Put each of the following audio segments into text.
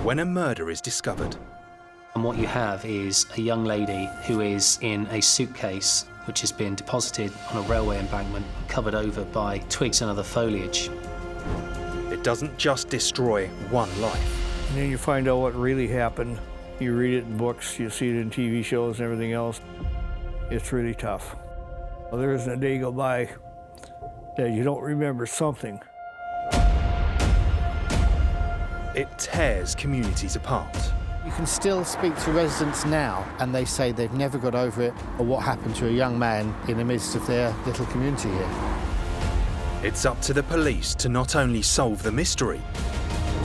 when a murder is discovered. And what you have is a young lady who is in a suitcase which has been deposited on a railway embankment, covered over by twigs and other foliage. It doesn't just destroy one life. And then you find out what really happened. You read it in books, you see it in TV shows and everything else. It's really tough. Well, there isn't a day go by that you don't remember something. It tears communities apart. You can still speak to residents now and they say they've never got over it or what happened to a young man in the midst of their little community here. It's up to the police to not only solve the mystery.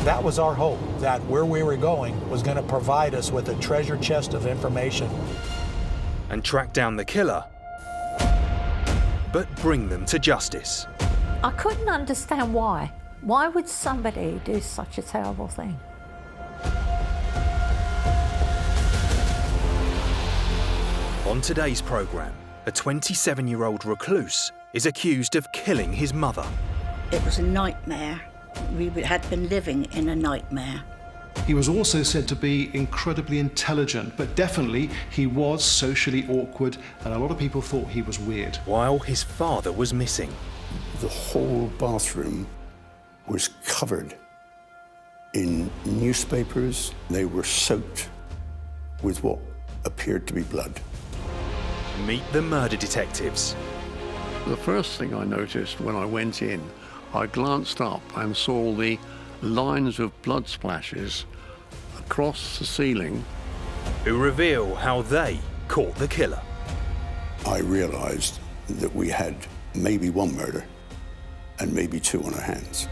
That was our hope, that where we were going was going to provide us with a treasure chest of information. And track down the killer, but bring them to justice. I couldn't understand why. Why would somebody do such a terrible thing? On today's programme, a 27-year-old recluse is accused of killing his mother. It was a nightmare. We had been living in a nightmare. He was also said to be incredibly intelligent, but definitely he was socially awkward, and a lot of people thought he was weird. While his father was missing. The whole bathroom was covered in newspapers. They were soaked with what appeared to be blood. Meet the murder detectives. The first thing I noticed when I went in, I glanced up and saw the lines of blood splashes across the ceiling. Who reveal how they caught the killer. I realized that we had maybe one murder and maybe two on our hands.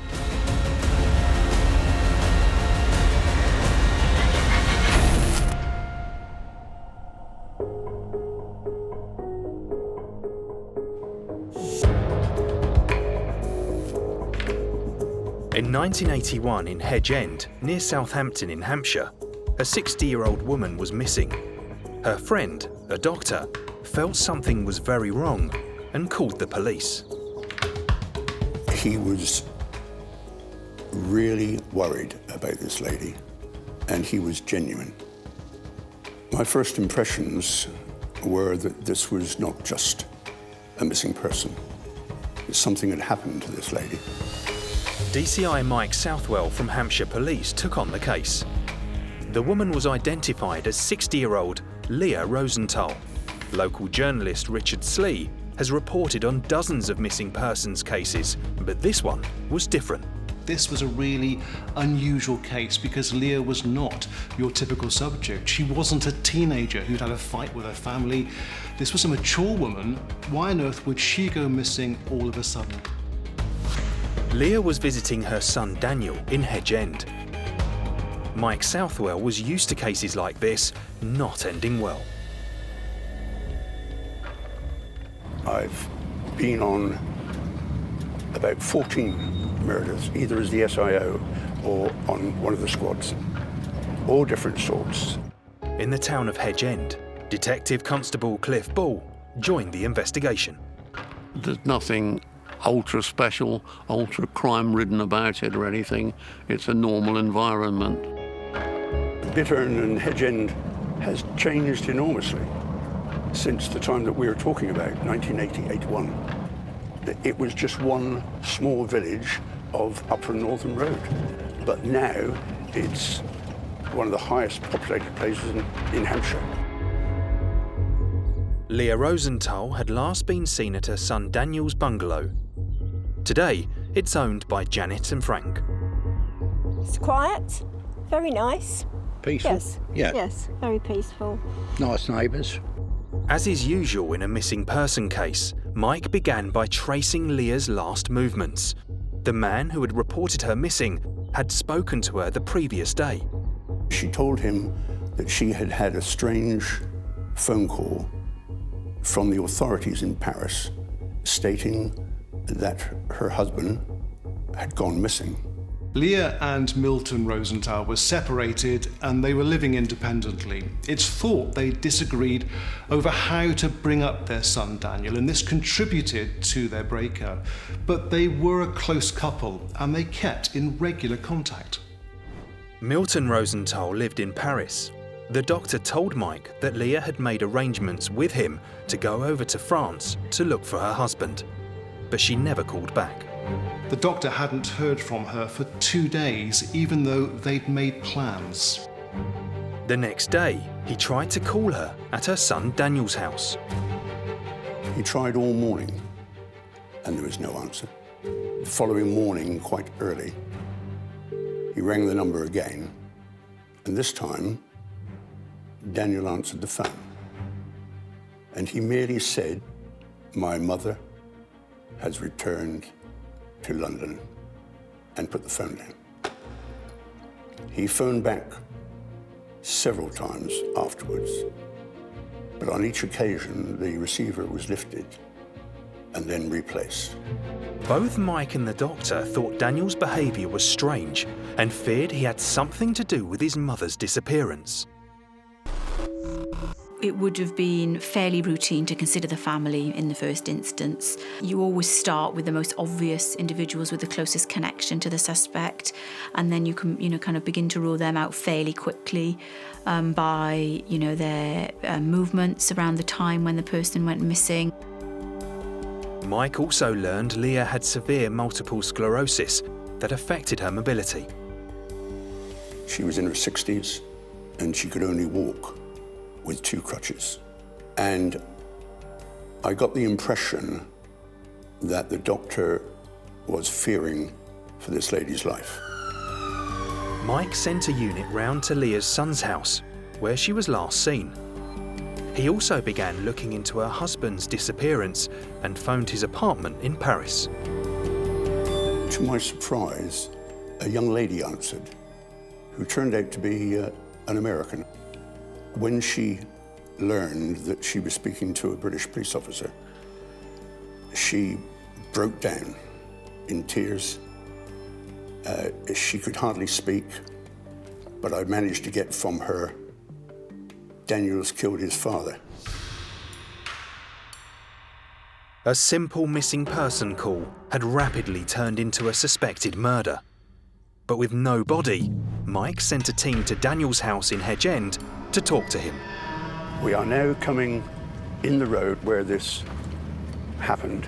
In 1981 in Hedge End, near Southampton in Hampshire, a 60-year-old woman was missing. Her friend, a doctor, felt something was very wrong and called the police. He was really worried about this lady, and he was genuine. My first impressions were that this was not just a missing person. Something had happened to this lady. DCI Mike Southwell from Hampshire Police took on the case. The woman was identified as 60-year-old Leah Rosenthal. Local journalist Richard Slee has reported on dozens of missing persons cases, but this one was different. This was a really unusual case because Leah was not your typical subject. She wasn't a teenager who'd had a fight with her family. This was a mature woman. Why on earth would she go missing all of a sudden? Leah was visiting her son Daniel in Hedge End. Mike Southwell was used to cases like this not ending well. I've been on about 14 murders, either as the SIO or on one of the squads, all different sorts. In the town of Hedge End, Detective Constable Cliff Ball joined the investigation. There's nothing ultra special, ultra crime ridden about it or anything. It's a normal environment. Bittern and Hedge End has changed enormously since the time that we were talking about, 1980-81. It was just one small village of Upper Northern Road, but now it's one of the highest populated places in Hampshire. Leah Rosenthal had last been seen at her son Daniel's bungalow. Today, it's owned by Janet and Frank. It's quiet, very nice. Peaceful? Yes, yeah. Yes, very peaceful. Nice neighbours. As is usual in a missing person case, Mike began by tracing Leah's last movements. The man who had reported her missing had spoken to her the previous day. She told him that she had had a strange phone call from the authorities in Paris stating that her husband had gone missing. Leah and Milton Rosenthal were separated and they were living independently. It's thought they disagreed over how to bring up their son Daniel, and this contributed to their breakup. But they were a close couple and they kept in regular contact. Milton Rosenthal lived in Paris. The doctor told Mike that Leah had made arrangements with him to go over to France to look for her husband, but she never called back. The doctor hadn't heard from her for 2 days, even though they'd made plans. The next day, he tried to call her at her son Daniel's house. He tried all morning, and there was no answer. The following morning, quite early, he rang the number again, and this time, Daniel answered the phone. And he merely said, "My mother has returned to London," and put the phone down. He phoned back several times afterwards, but on each occasion, the receiver was lifted and then replaced. Both Mike and the doctor thought Daniel's behaviour was strange and feared he had something to do with his mother's disappearance. It would have been fairly routine to consider the family in the first instance. You always start with the most obvious individuals with the closest connection to the suspect, and then you can, kind of begin to rule them out fairly quickly by, their movements around the time when the person went missing. Mike also learned Leah had severe multiple sclerosis that affected her mobility. She was in her 60s, and she could only walk with 2 crutches. And I got the impression that the doctor was fearing for this lady's life. Mike sent a unit round to Leah's son's house, where she was last seen. He also began looking into her husband's disappearance and phoned his apartment in Paris. To my surprise, a young lady answered, who turned out to be an American. When she learned that she was speaking to a British police officer, she broke down in tears. She could hardly speak, but I managed to get from her, "Daniel's killed his father." A simple missing person call had rapidly turned into a suspected murder. But with no body, Mike sent a team to Daniel's house in Hedge End to talk to him. We are now coming in the road where this happened,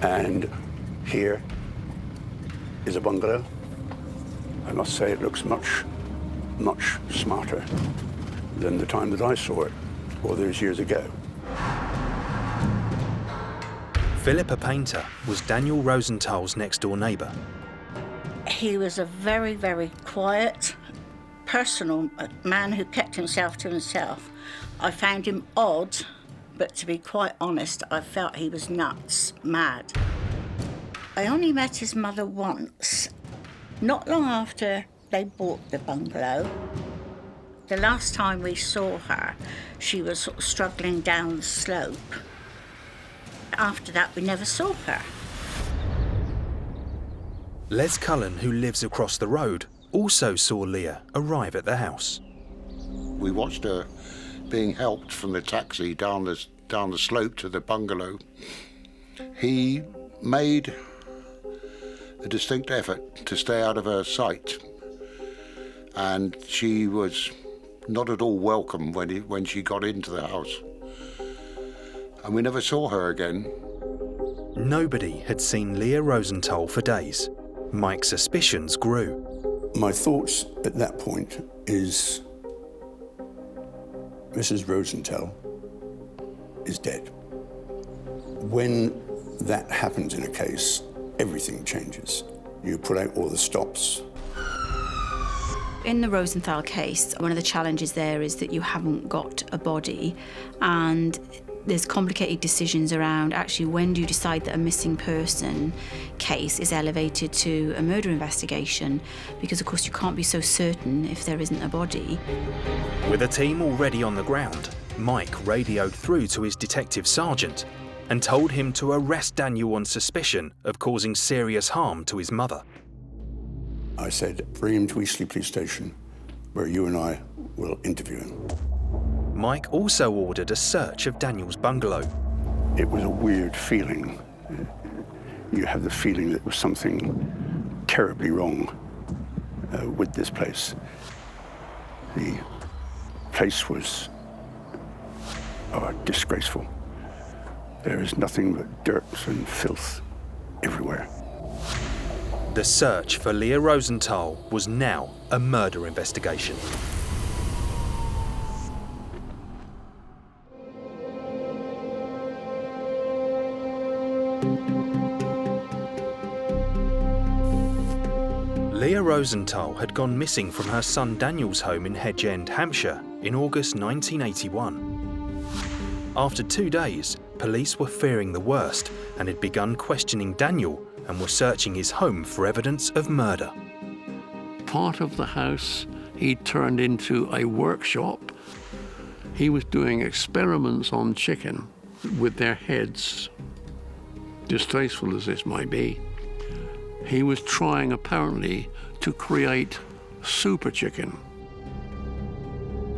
and here is a bungalow. I must say it looks much, much smarter than the time that I saw it all those years ago. Philip, a painter, was Daniel Rosenthal's next-door neighbour. He was a very, very quiet, personal man who kept himself to himself. I found him odd, but to be quite honest, I felt he was nuts, mad. I only met his mother once, not long after they bought the bungalow. The last time we saw her, she was sort of struggling down the slope. After that, we never saw her. Les Cullen, who lives across the road, also saw Leah arrive at the house. We watched her being helped from the taxi down the slope to the bungalow. He made a distinct effort to stay out of her sight, and she was not at all welcome when she got into the house. And we never saw her again. Nobody had seen Leah Rosenthal for days. Mike's suspicions grew. My thoughts at that point is Mrs. Rosenthal is dead. When that happens in a case, everything changes. You pull out all the stops. In the Rosenthal case, one of the challenges there is that you haven't got a body, and there's complicated decisions around actually when do you decide that a missing person case is elevated to a murder investigation, because of course you can't be so certain if there isn't a body. With a team already on the ground, Mike radioed through to his detective sergeant and told him to arrest Daniel on suspicion of causing serious harm to his mother. I said, bring him to Eastleigh Police Station, where you and I will interview him. Mike also ordered a search of Daniel's bungalow. It was a weird feeling. You have the feeling that there was something terribly wrong with this place. The place was disgraceful. There is nothing but dirt and filth everywhere. The search for Leah Rosenthal was now a murder investigation. Leah Rosenthal had gone missing from her son Daniel's home in Hedge End, Hampshire, in August 1981. After 2 days, police were fearing the worst and had begun questioning Daniel and were searching his home for evidence of murder. Part of the house he turned into a workshop. He was doing experiments on chicken with their heads, distasteful as this might be. He was trying apparently to create super chicken.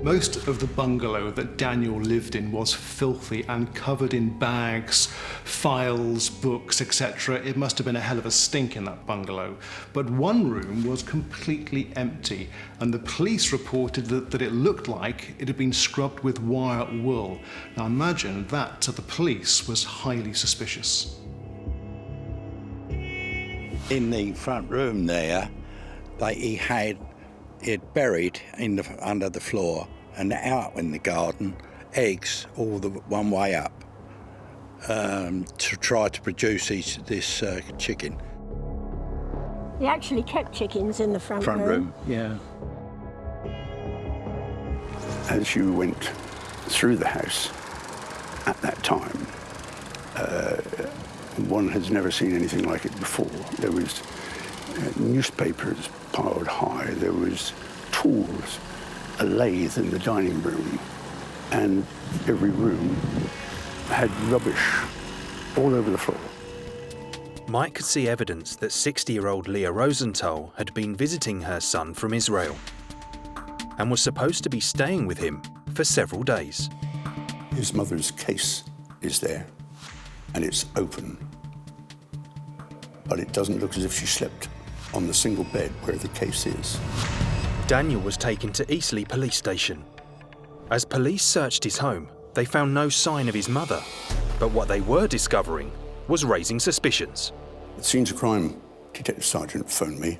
Most of the bungalow that Daniel lived in was filthy and covered in bags, files, books, etc. It must have been a hell of a stink in that bungalow. But one room was completely empty, and the police reported that it looked like it had been scrubbed with wire wool. Now imagine that to the police was highly suspicious. In the front room there, he had buried under the floor and out in the garden eggs all the one way up to try to produce this chicken. He actually kept chickens in the front room. Yeah. As you went through the house at that time, one has never seen anything like it before. There was newspapers piled high, there was tools, a lathe in the dining room, and every room had rubbish all over the floor. Mike could see evidence that 60-year-old Leah Rosenthal had been visiting her son from Israel and was supposed to be staying with him for several days. His mother's case is there, and it's open, but it doesn't look as if she slept on the single bed where the case is. Daniel was taken to Eastleigh police station. As police searched his home, they found no sign of his mother, but what they were discovering was raising suspicions. The scenes of crime detective sergeant phoned me,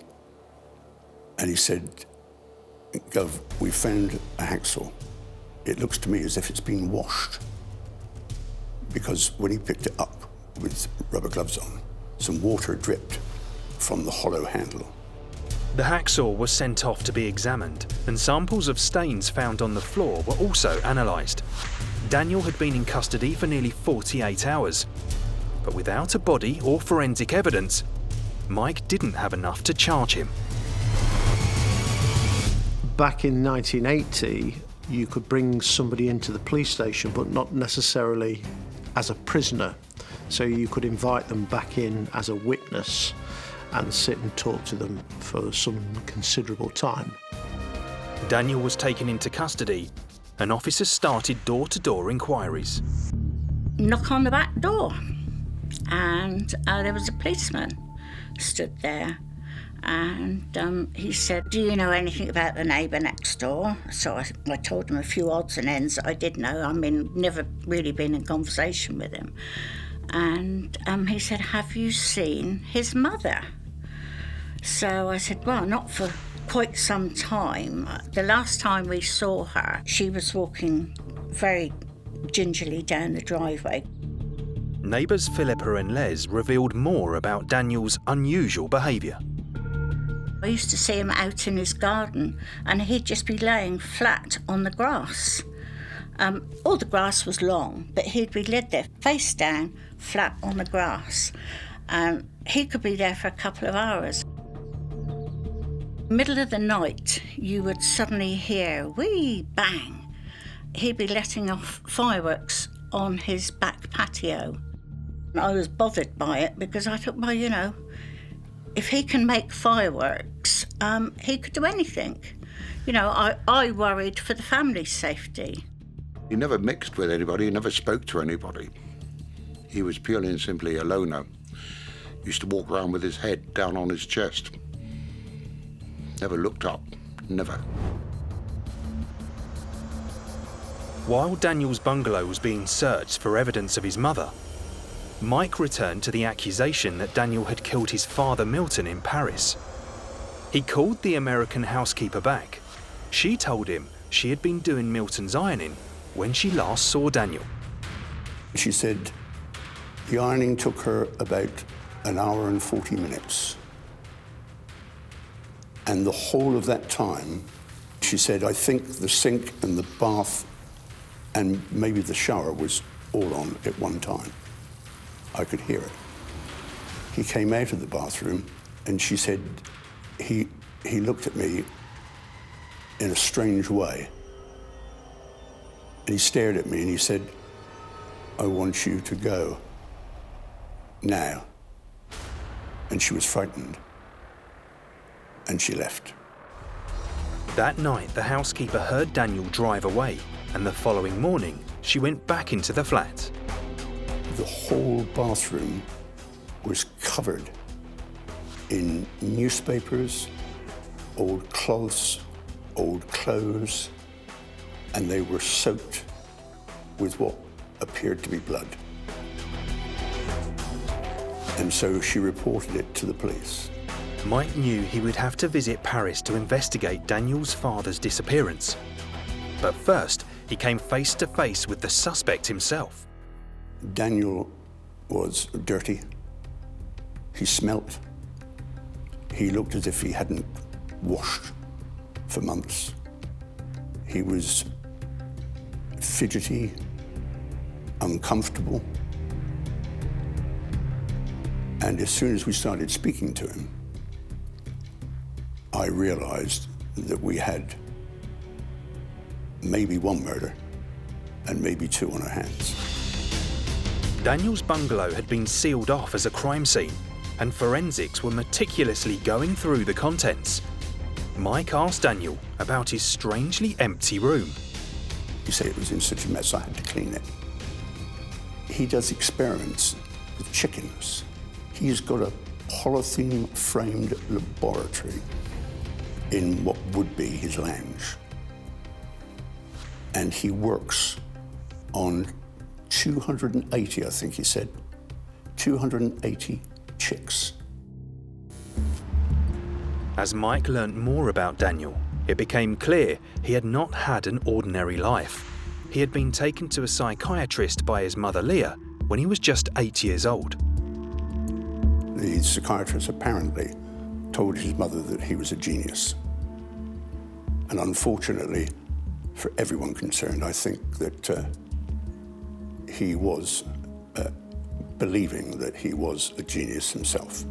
and he said, "Gov, we found a hacksaw. It looks to me as if it's been washed, because when he picked it up with rubber gloves on, some water dripped from the hollow handle." The hacksaw was sent off to be examined, and samples of stains found on the floor were also analysed. Daniel had been in custody for nearly 48 hours, but without a body or forensic evidence, Mike didn't have enough to charge him. Back in 1980, you could bring somebody into the police station, but not necessarily as a prisoner. So you could invite them back in as a witness and sit and talk to them for some considerable time. Daniel was taken into custody, and officers started door-to-door inquiries. Knock on the back door, and there was a policeman stood there, and he said, "Do you know anything about the neighbour next door?" So I told him a few odds and ends that I did know. I mean, never really been in conversation with him. And he said, "Have you seen his mother?" So I said, "Well, not for quite some time. The last time we saw her, she was walking very gingerly down the driveway." Neighbours Philippa and Les revealed more about Daniel's unusual behaviour. I used to see him out in his garden, and he'd just be laying flat on the grass. All the grass was long, but he'd be laid there, face down, flat on the grass. He could be there for a couple of hours. Middle of the night, you would suddenly hear, wee, bang. He'd be letting off fireworks on his back patio. I was bothered by it because I thought, well, you know, if he can make fireworks, he could do anything. You know, I worried for the family's safety. He never mixed with anybody, he never spoke to anybody. He was purely and simply a loner. Used to walk around with his head down on his chest. Never looked up, never. While Daniel's bungalow was being searched for evidence of his mother, Mike returned to the accusation that Daniel had killed his father Milton in Paris. He called the American housekeeper back. She told him she had been doing Milton's ironing when she last saw Daniel. She said the ironing took her about an hour and 40 minutes. And the whole of that time, she said, I think the sink and the bath and maybe the shower was all on at one time. I could hear it. He came out of the bathroom and she said, he looked at me in a strange way. And he stared at me and he said, I want you to go now. And she was frightened. And she left. That night, the housekeeper heard Daniel drive away, and the following morning, she went back into the flat. The whole bathroom was covered in newspapers, old cloths, old clothes, and they were soaked with what appeared to be blood. And so she reported it to the police. Mike knew he would have to visit Paris to investigate Daniel's father's disappearance. But first, he came face to face with the suspect himself. Daniel was dirty. He smelt. He looked as if he hadn't washed for months. He was fidgety, uncomfortable. And as soon as we started speaking to him, I realized that we had maybe one murder and maybe two on our hands. Daniel's bungalow had been sealed off as a crime scene, and forensics were meticulously going through the contents. Mike asked Daniel about his strangely empty room. He said it was in such a mess I had to clean it. He does experiments with chickens. He's got a polythene-framed laboratory in what would be his lounge. And he works on 280, I think he said, 280 chicks. As Mike learnt more about Daniel, it became clear he had not had an ordinary life. He had been taken to a psychiatrist by his mother Leah when he was just 8 years old. The psychiatrist apparently told his mother that he was a genius. And unfortunately, for everyone concerned, I think that he was believing that he was a genius himself.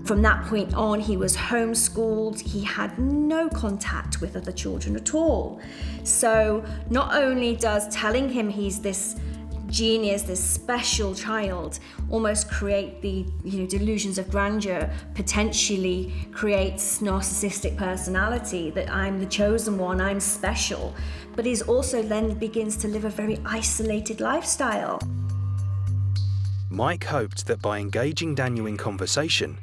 From that point on, he was homeschooled. He had no contact with other children at all. So not only does telling him he's this genius, this special child, almost create the delusions of grandeur, potentially creates narcissistic personality, that I'm the chosen one, I'm special, but he's also then begins to live a very isolated lifestyle. Mike hoped that by engaging Daniel in conversation,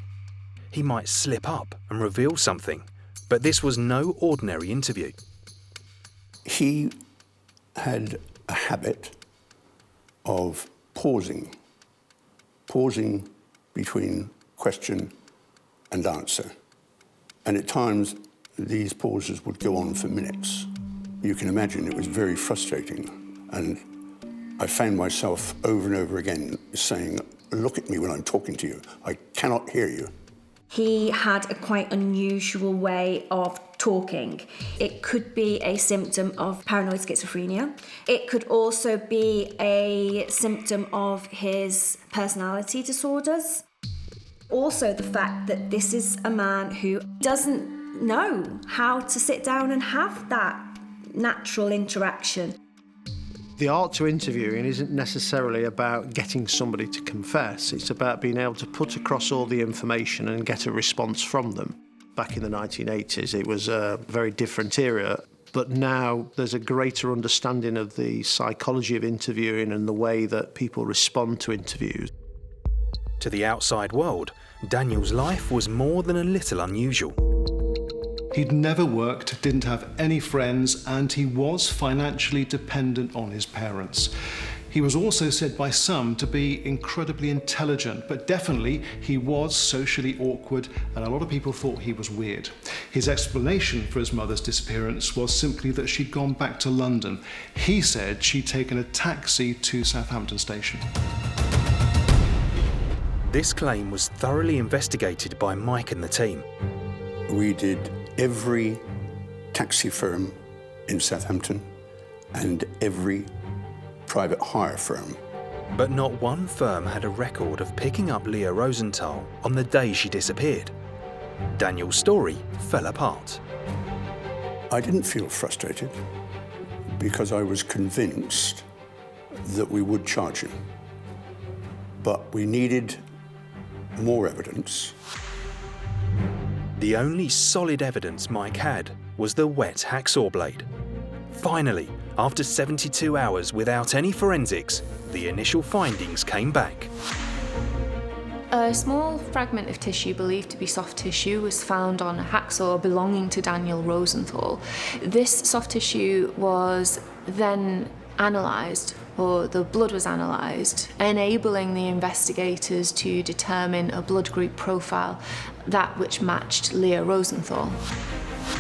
he might slip up and reveal something, but this was no ordinary interview. He had a habit of pausing between question and answer. And at times, these pauses would go on for minutes. You can imagine it was very frustrating. And I found myself over and over again saying, look at me when I'm talking to you. I cannot hear you. He had a quite unusual way of talking. It could be a symptom of paranoid schizophrenia. It could also be a symptom of his personality disorders. Also, the fact that this is a man who doesn't know how to sit down and have that natural interaction. The art to interviewing isn't necessarily about getting somebody to confess. It's about being able to put across all the information and get a response from them. Back in the 1980s, it was a very different era, but now there's a greater understanding of the psychology of interviewing and the way that people respond to interviews. To the outside world, Daniel's life was more than a little unusual. He'd never worked, didn't have any friends, and he was financially dependent on his parents. He was also said by some to be incredibly intelligent, but definitely he was socially awkward, and a lot of people thought he was weird. His explanation for his mother's disappearance was simply that she'd gone back to London. He said she'd taken a taxi to Southampton station. This claim was thoroughly investigated by Mike and the team. We did every taxi firm in Southampton and every private hire firm. But not one firm had a record of picking up Leah Rosenthal on the day she disappeared. Daniel's story fell apart. I didn't feel frustrated because I was convinced that we would charge him. But we needed more evidence. The only solid evidence Mike had was the wet hacksaw blade. Finally, after 72 hours without any forensics, the initial findings came back. A small fragment of tissue believed to be soft tissue was found on a hacksaw belonging to Daniel Rosenthal. This soft tissue was then analysed, or the blood was analysed, enabling the investigators to determine a blood group profile, that which matched Leah Rosenthal.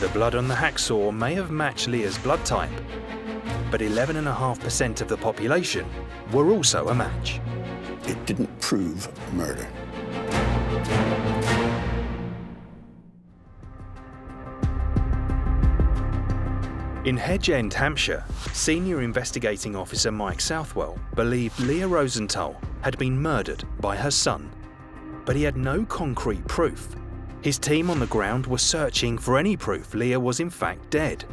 The blood on the hacksaw may have matched Leah's blood type, but 11.5% of the population were also a match. It didn't prove murder. In Hedge End, Hampshire, Senior Investigating Officer Mike Southwell believed Leah Rosenthal had been murdered by her son, but he had no concrete proof. His team on the ground were searching for any proof Leah was in fact dead.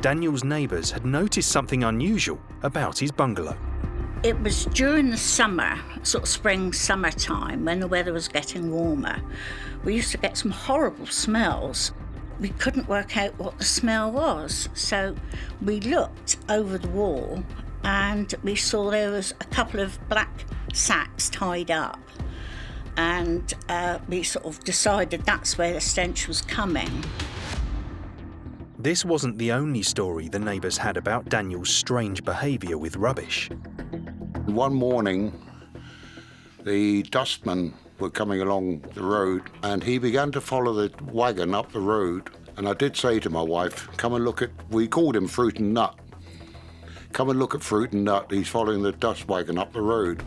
Daniel's neighbours had noticed something unusual about his bungalow. It was during the summer, sort of spring, summertime, when the weather was getting warmer. We used to get some horrible smells. We couldn't work out what the smell was, so we looked over the wall and we saw there was a couple of black sacks tied up, and we sort of decided that's where the stench was coming. This wasn't the only story the neighbours had about Daniel's strange behaviour with rubbish. One morning, the dustmen were coming along the road and he began to follow the wagon up the road. And I did say to my wife, come and look at, we called him Fruit and Nut. Come and look at Fruit and Nut, he's following the dust wagon up the road.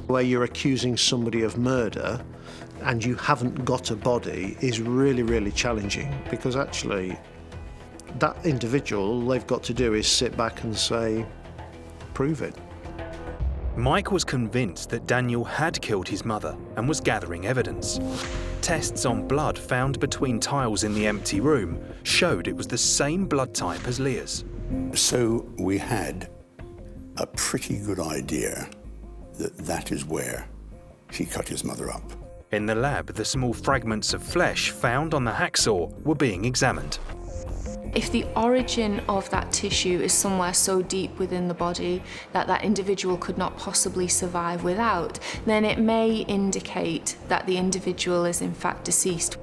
Where you're accusing somebody of murder and you haven't got a body is really, really challenging, because actually that individual, all they've got to do is sit back and say, prove it. Mike was convinced that Daniel had killed his mother and was gathering evidence. Tests on blood found between tiles in the empty room showed it was the same blood type as Leah's. So we had a pretty good idea that that is where he cut his mother up. In the lab, the small fragments of flesh found on the hacksaw were being examined. If the origin of that tissue is somewhere so deep within the body that that individual could not possibly survive without, then it may indicate that the individual is in fact deceased.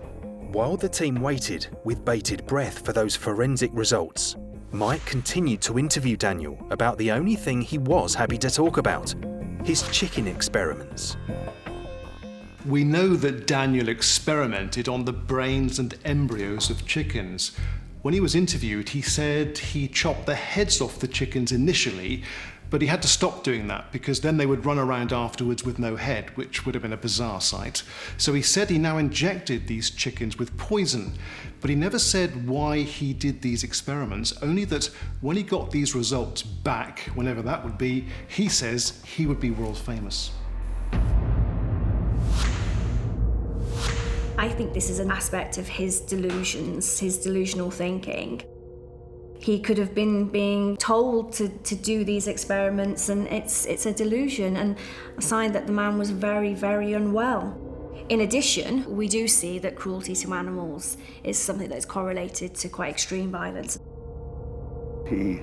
While the team waited with bated breath for those forensic results, Mike continued to interview Daniel about the only thing he was happy to talk about, his chicken experiments. We know that Daniel experimented on the brains and embryos of chickens. When he was interviewed, he said he chopped the heads off the chickens initially, but he had to stop doing that because then they would run around afterwards with no head, which would have been a bizarre sight. So he said he now injected these chickens with poison, but he never said why he did these experiments, only that when he got these results back, whenever that would be, he says he would be world famous. I think this is an aspect of his delusions, his delusional thinking. He could have been being told to do these experiments, and it's a delusion and a sign that the man was very, very unwell. In addition, we do see that cruelty to animals is something that's correlated to quite extreme violence. He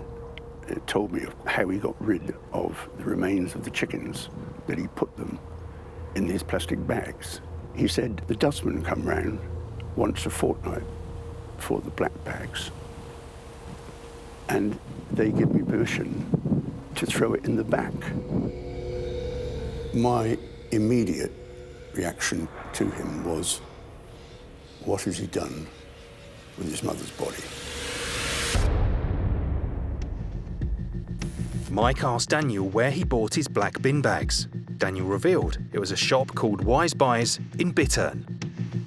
told me how he got rid of the remains of the chickens, that he put them in these plastic bags. He said the dustmen come round once a fortnight for the black bags. And they give me permission to throw it in the back. My immediate reaction to him was, what has he done with his mother's body? Mike asked Daniel where he bought his black bin bags. Daniel revealed it was a shop called Wise Buys in Bittern.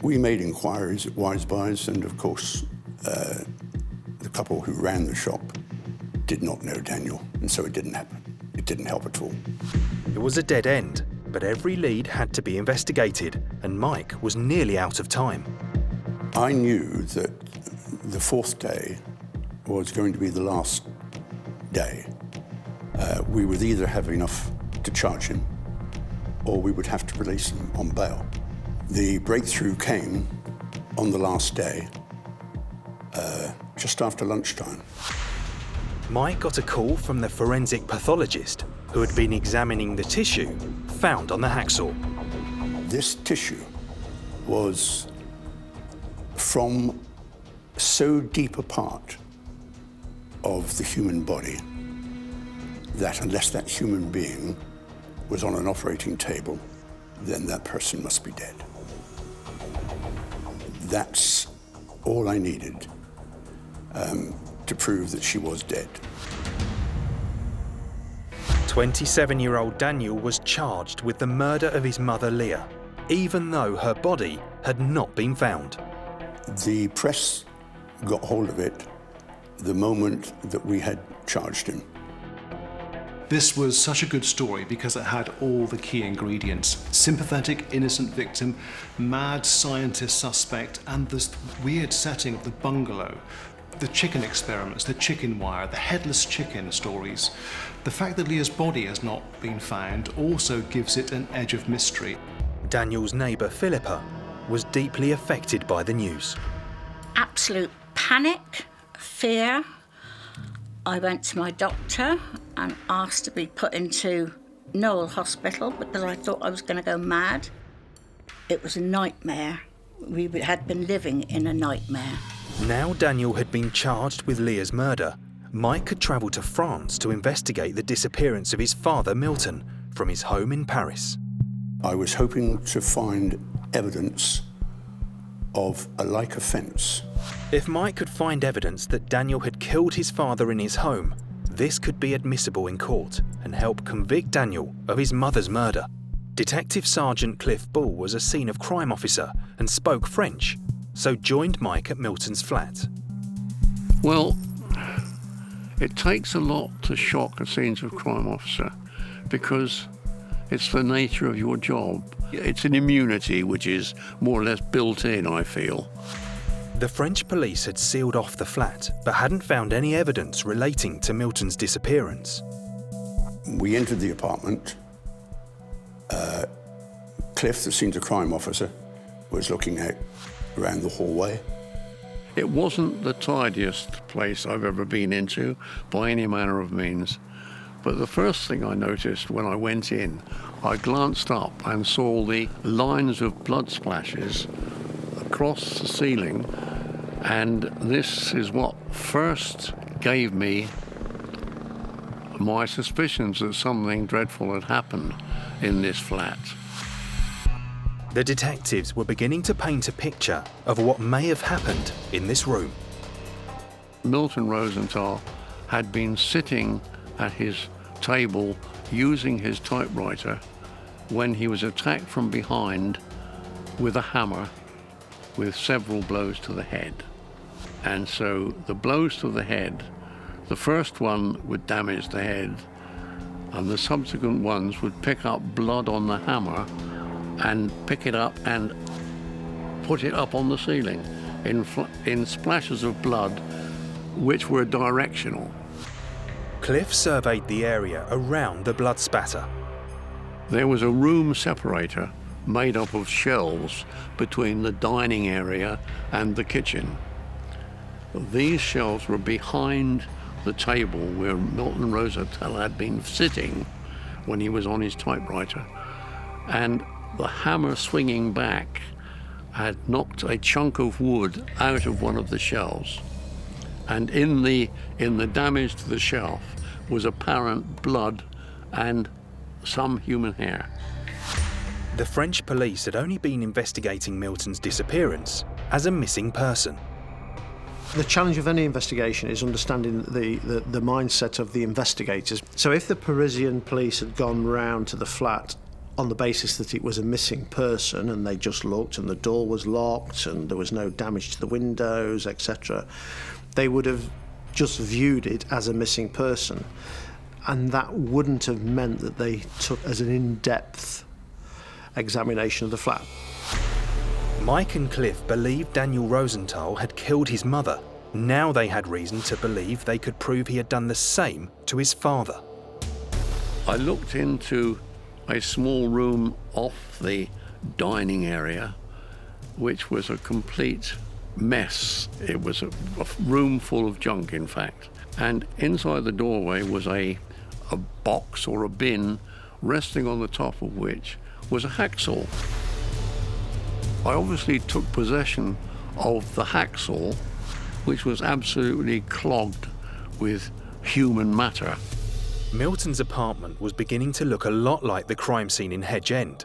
We made inquiries at Wise Buys, and of course, the couple who ran the shop did not know Daniel, and so it didn't happen. It didn't help at all. It was a dead end, but every lead had to be investigated, and Mike was nearly out of time. I knew that the fourth day was going to be the last day. We would either have enough to charge him, or we would have to release him on bail. The breakthrough came on the last day, just after lunchtime. Mike got a call from the forensic pathologist who had been examining the tissue found on the hacksaw. This tissue was from so deep a part of the human body that unless that human being was on an operating table, then that person must be dead. That's all I needed to prove that she was dead. 27-year-old Daniel was charged with the murder of his mother Leah, even though her body had not been found. The press got hold of it the moment that we had charged him. This was such a good story because it had all the key ingredients. Sympathetic, innocent victim, mad scientist suspect, and this weird setting of the bungalow. The chicken experiments, the chicken wire, the headless chicken stories. The fact that Leah's body has not been found also gives it an edge of mystery. Daniel's neighbour Philippa was deeply affected by the news. Absolute panic, fear. I went to my doctor and asked to be put into Noel Hospital because I thought I was going to go mad. It was a nightmare. We had been living in a nightmare. Now Daniel had been charged with Leah's murder, Mike had travelled to France to investigate the disappearance of his father, Milton, from his home in Paris. I was hoping to find evidence of a like offence. If Mike could find evidence that Daniel had killed his father in his home, this could be admissible in court and help convict Daniel of his mother's murder. Detective Sergeant Cliff Bull was a scene of crime officer and spoke French, so joined Mike at Milton's flat. Well, it takes a lot to shock a scenes of crime officer because it's the nature of your job. It's an immunity which is more or less built in, I feel. The French police had sealed off the flat but hadn't found any evidence relating to Milton's disappearance. We entered the apartment. Cliff, the scenes of crime officer, was looking out around the hallway. It wasn't the tidiest place I've ever been into by any manner of means. But the first thing I noticed when I went in, I glanced up and saw the lines of blood splashes across the ceiling, and this is what first gave me my suspicions that something dreadful had happened in this flat. The detectives were beginning to paint a picture of what may have happened in this room. Milton Rosenthal had been sitting at his table using his typewriter when he was attacked from behind with a hammer with several blows to the head. And so the blows to the head, the first one would damage the head, and the subsequent ones would pick up blood on the hammer and pick it up and put it up on the ceiling in splashes of blood which were directional. Cliff surveyed the area around the blood spatter. There was a room separator made up of shelves between the dining area and the kitchen. These shelves were behind the table where Milton Rosenthal had been sitting when he was on his typewriter. And the hammer swinging back had knocked a chunk of wood out of one of the shelves, and in the damage to the shelf was apparent blood and some human hair. The French police had only been investigating Milton's disappearance as a missing person. The challenge of any investigation is understanding the mindset of the investigators. So if the Parisian police had gone round to the flat on the basis that it was a missing person and they just looked and the door was locked and there was no damage to the windows, etc., they would have just viewed it as a missing person. And that wouldn't have meant that they took as an in-depth examination of the flat. Mike and Cliff believed Daniel Rosenthal had killed his mother. Now they had reason to believe they could prove he had done the same to his father. I looked into a small room off the dining area, which was a complete mess. It was a room full of junk, in fact. And inside the doorway was a box or a bin, resting on the top of which was a hacksaw. I obviously took possession of the hacksaw, which was absolutely clogged with human matter. Milton's apartment was beginning to look a lot like the crime scene in Hedge End,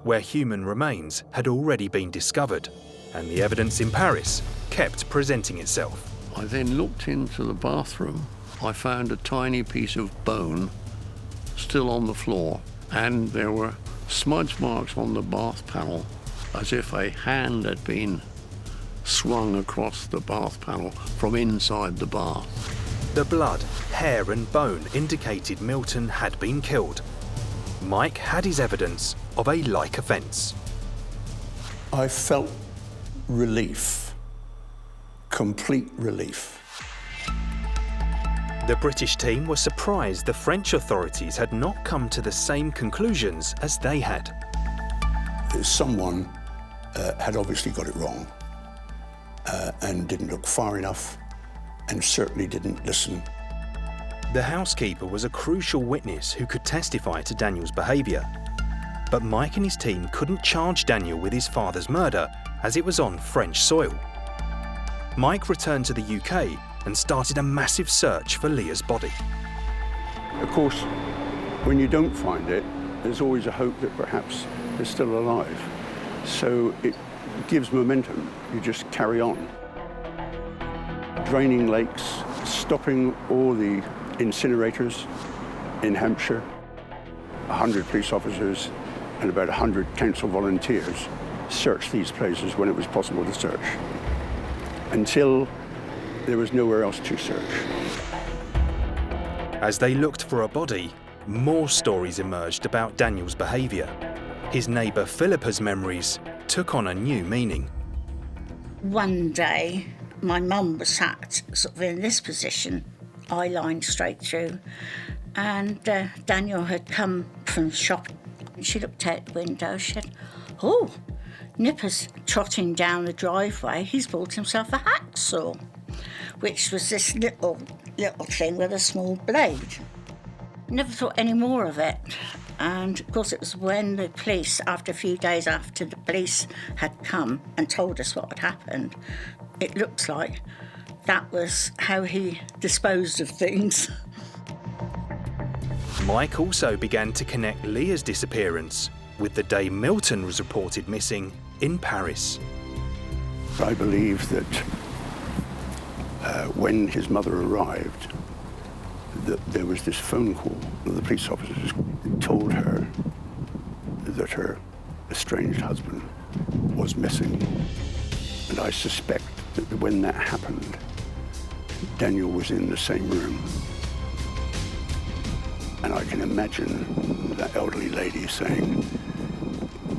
where human remains had already been discovered, and the evidence in Paris kept presenting itself. I then looked into the bathroom. I found a tiny piece of bone still on the floor, and there were smudge marks on the bath panel, as if a hand had been swung across the bath panel from inside the bath. The blood, hair and bone indicated Milton had been killed. Mike had his evidence of a like offence. I felt relief, complete relief. The British team were surprised the French authorities had not come to the same conclusions as they had. Someone had obviously got it wrong and didn't look far enough and certainly didn't listen. The housekeeper was a crucial witness who could testify to Daniel's behaviour. But Mike and his team couldn't charge Daniel with his father's murder as it was on French soil. Mike returned to the UK and started a massive search for Leah's body. Of course, when you don't find it, there's always a hope that perhaps they're still alive. So it gives momentum. You just carry on. Draining lakes, stopping all the incinerators in Hampshire. 100 police officers and about 100 council volunteers searched these places when it was possible to search, until there was nowhere else to search. As they looked for a body, more stories emerged about Daniel's behaviour. His neighbour Philippa's memories took on a new meaning. One day, my mum was sat sort of in this position, eye line straight through, and Daniel had come from shopping. She looked out the window, she said, "Oh, Nipper's trotting down the driveway, he's bought himself a hacksaw," which was this little thing with a small blade. Never thought any more of it. And of course it was when the police, after a few days after the police had come and told us what had happened, it looks like that was how he disposed of things. Mike also began to connect Leah's disappearance with the day Milton was reported missing in Paris. I believe that when his mother arrived, that there was this phone call. The police officers told her that her estranged husband was missing. And I suspect that when that happened, Daniel was in the same room. And I can imagine that elderly lady saying,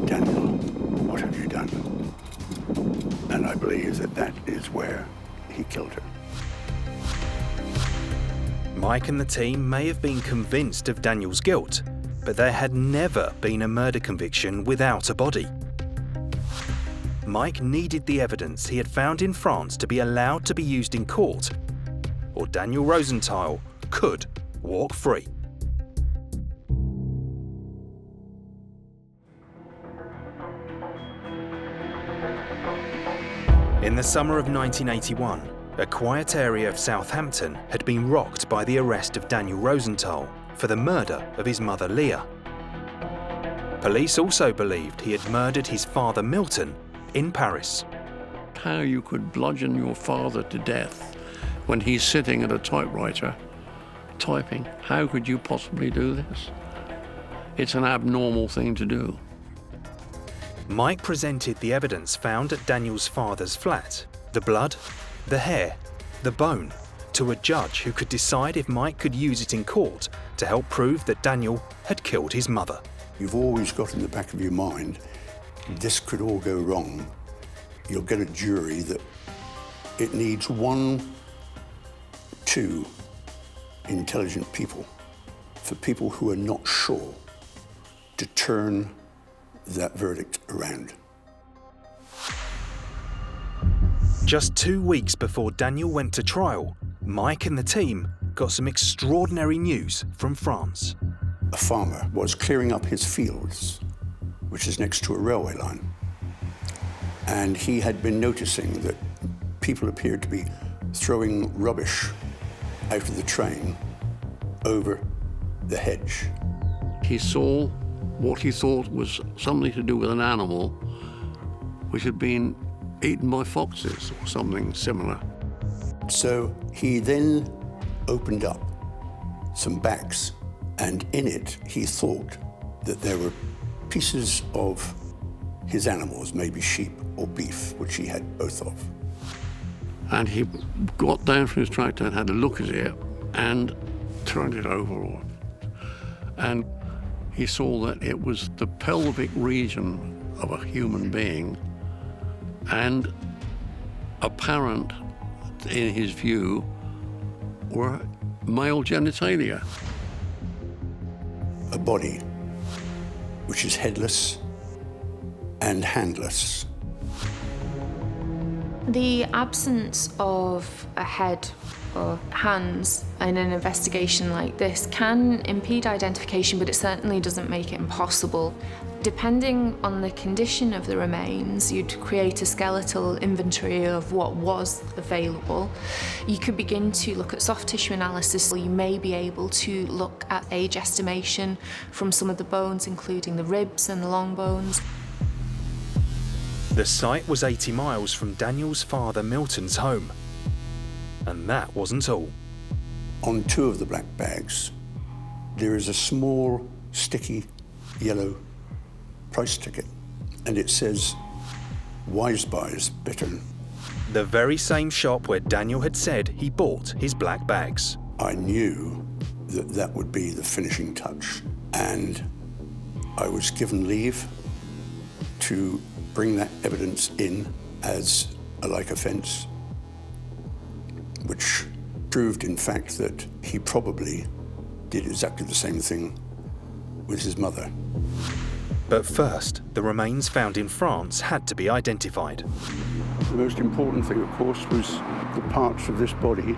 "Daniel, what have you done?" And I believe that that is where he killed her. Mike and the team may have been convinced of Daniel's guilt, but there had never been a murder conviction without a body. Mike needed the evidence he had found in France to be allowed to be used in court, or Daniel Rosenthal could walk free. In the summer of 1981, a quiet area of Southampton had been rocked by the arrest of Daniel Rosenthal for the murder of his mother Leah. Police also believed he had murdered his father Milton in Paris. How you could bludgeon your father to death when he's sitting at a typewriter typing. How could you possibly do this? It's an abnormal thing to do. Mike presented the evidence found at Daniel's father's flat, the blood, the hair, the bone, to a judge who could decide if Mike could use it in court to help prove that Daniel had killed his mother. You've always got in the back of your mind, this could all go wrong. You'll get a jury that it needs 1, 2 intelligent people, for people who are not sure, to turn that verdict around. Just 2 weeks before Daniel went to trial, Mike and the team got some extraordinary news from France. A farmer was clearing up his fields, which is next to a railway line. And he had been noticing that people appeared to be throwing rubbish out of the train over the hedge. He saw what he thought was something to do with an animal which had been eaten by foxes or something similar. So he then opened up some bags, and in it he thought that there were pieces of his animals, maybe sheep or beef, which he had both of. And he got down from his tractor and had a look at it and turned it over. And he saw that it was the pelvic region of a human being, and apparent, in his view, were male genitalia. A body which is headless and handless. The absence of a head or hands in an investigation like this can impede identification, but it certainly doesn't make it impossible. Depending on the condition of the remains, you'd create a skeletal inventory of what was available. You could begin to look at soft tissue analysis, or you may be able to look at age estimation from some of the bones, including the ribs and the long bones. The site was 80 miles from Daniel's father Milton's home. And that wasn't all. On 2 of the black bags, there is a small, sticky, yellow price ticket, and it says, Wise Buys, Bittern. The very same shop where Daniel had said he bought his black bags. I knew that that would be the finishing touch, and I was given leave to bring that evidence in as a like offence, which proved, in fact, that he probably did exactly the same thing with his mother. But first, the remains found in France had to be identified. The most important thing, of course, was the parts of this body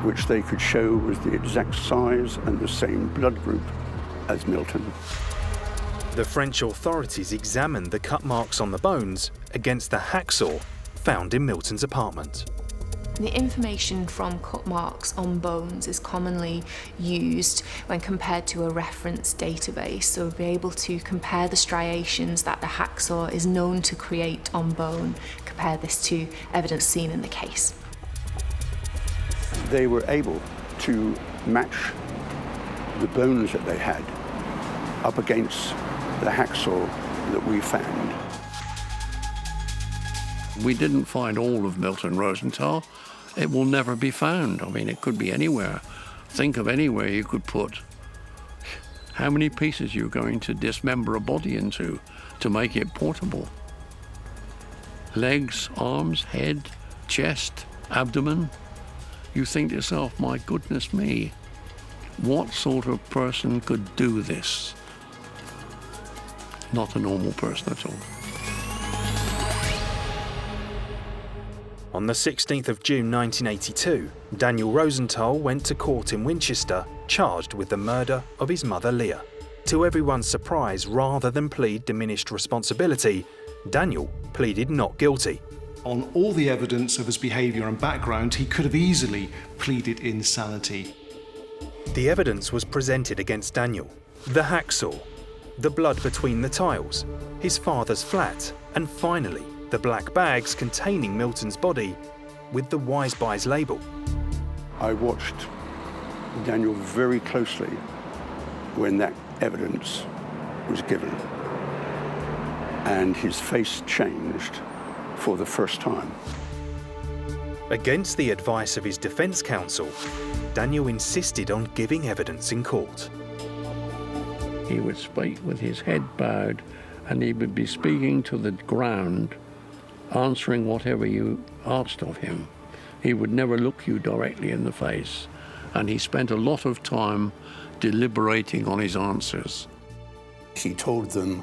which they could show was the exact size and the same blood group as Milton. The French authorities examined the cut marks on the bones against the hacksaw found in Milton's apartment. The information from cut marks on bones is commonly used when compared to a reference database, so we'll be able to compare the striations that the hacksaw is known to create on bone, compare this to evidence seen in the case. They were able to match the bones that they had up against the hacksaw that we found. We didn't find all of Milton Rosenthal. It will never be found. I mean, it could be anywhere. Think of anywhere you could put. How many pieces you're going to dismember a body into to make it portable? Legs, arms, head, chest, abdomen. You think to yourself, my goodness me, what sort of person could do this? Not a normal person at all. On the 16th of June 1982, Daniel Rosenthal went to court in Winchester, charged with the murder of his mother Leah. To everyone's surprise, rather than plead diminished responsibility, Daniel pleaded not guilty. on all the evidence of his behaviour and background, he could have easily pleaded insanity. The evidence was presented against Daniel. The hacksaw, the blood between the tiles, his father's flat, and finally, the black bags containing Milton's body with the Wise Buys label. I watched Daniel very closely when that evidence was given, and his face changed for the first time. Against the advice of his defence counsel, Daniel insisted on giving evidence in court. He would speak with his head bowed, and he would be speaking to the ground, answering whatever you asked of him. He would never look you directly in the face, and he spent a lot of time deliberating on his answers. He told them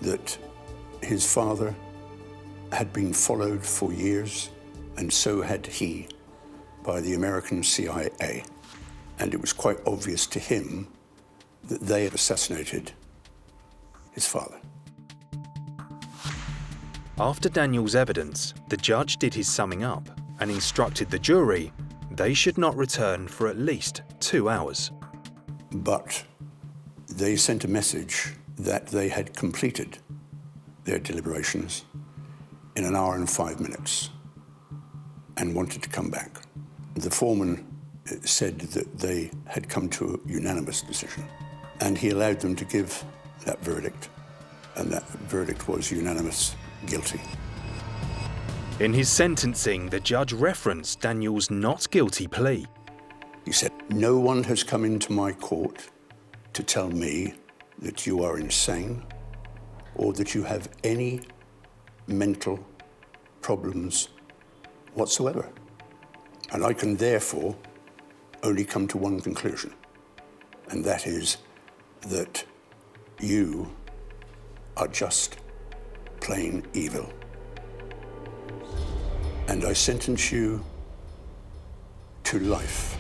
that his father had been followed for years, and so had he, by the American CIA. And it was quite obvious to him that they had assassinated his father. After Daniel's evidence, the judge did his summing up and instructed the jury they should not return for at least 2 hours. But they sent a message that they had completed their deliberations in 1 hour and 5 minutes and wanted to come back. The foreman said that they had come to a unanimous decision, and he allowed them to give that verdict, and that verdict was unanimous guilty. In his sentencing, the judge referenced Daniel's not guilty plea. He said, "No one has come into my court to tell me that you are insane or that you have any mental problems whatsoever. And I can therefore only come to one conclusion, and that is that you are just plain evil. And I sentence you to life."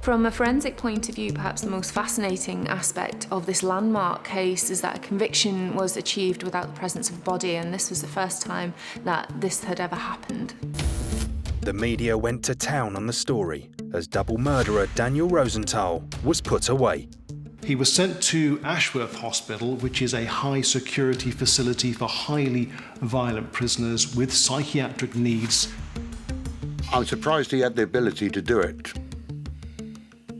From a forensic point of view, perhaps the most fascinating aspect of this landmark case is that a conviction was achieved without the presence of a body, and this was the first time that this had ever happened. The media went to town on the story as double murderer Daniel Rosenthal was put away. He was sent to Ashworth Hospital, which is a high-security facility for highly violent prisoners with psychiatric needs. I'm surprised he had the ability to do it,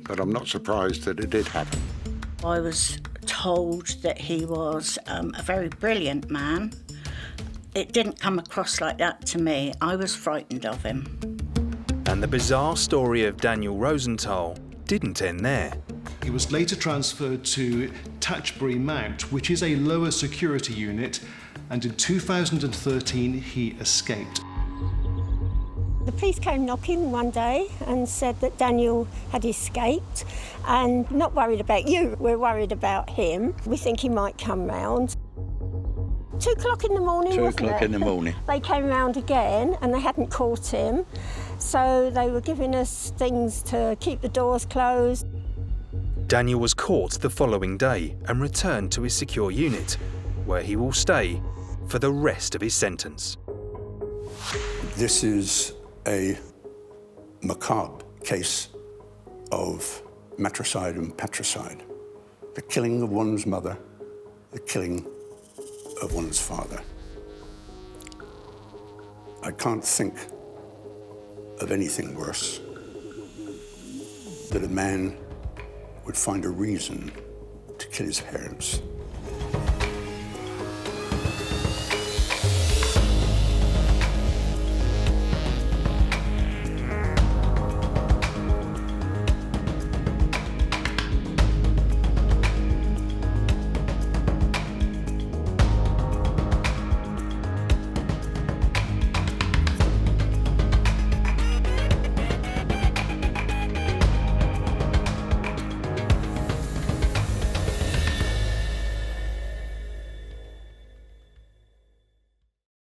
but I'm not surprised that it did happen. I was told that he was a very brilliant man. It didn't come across like that to me. I was frightened of him. And the bizarre story of Daniel Rosenthal didn't end there. He was later transferred to Tatchbury Mount, which is a lower security unit, and in 2013 he escaped. The police came knocking one day and said that Daniel had escaped, and not worried about you, we're worried about him. We think he might come round. 2 o'clock in the morning, 2 wasn't o'clock it? in the morning. They came round again and they hadn't caught him, so they were giving us things to keep the doors closed. Daniel was caught the following day and returned to his secure unit, where he will stay for the rest of his sentence. This is a macabre case of matricide and patricide. The killing of one's mother, the killing of one's father. I can't think of anything worse that a man would find a reason to kill his parents.